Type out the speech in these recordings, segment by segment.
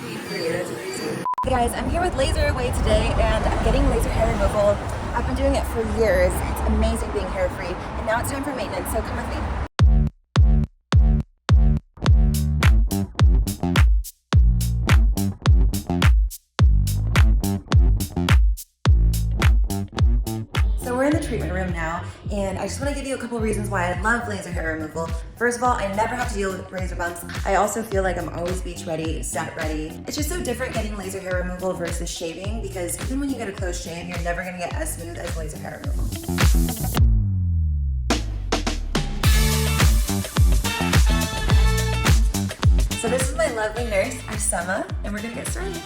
pain-free. That's crazy. Hey guys, I'm here with Laser Away today and I'm getting laser hair removal. I've been doing it for years. It's amazing being hair-free. And now it's time for maintenance, so come with me. So we're in the treatment room now, and I just want to give you a couple reasons why I love laser hair removal. First of all, I never have to deal with razor bumps. I also feel like I'm always beach ready, set ready. It's just so different getting laser hair removal versus shaving, because even when you get a close shave, you're never going to get as smooth as laser hair removal. So this is my lovely nurse, Arsema, and we're going to get started.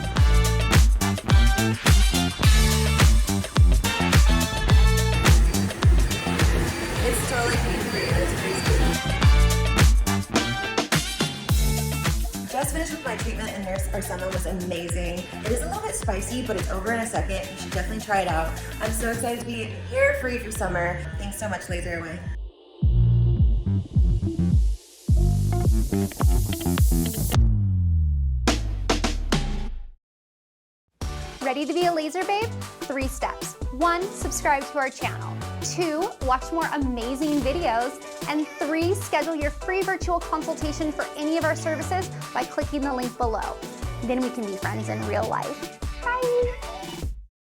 It's totally pain-free. It's crazy. Just finished with my treatment and Nurse Arsema was amazing. It is a little bit spicy, but it's over in a second. You should definitely try it out. I'm so excited to be hair-free for summer. Thanks so much, Laser Away. Ready to be a laser babe? 3 steps. 1, subscribe to our channel. 2, watch more amazing videos. And 3, schedule your free virtual consultation for any of our services by clicking the link below. Then we can be friends in real life. Bye.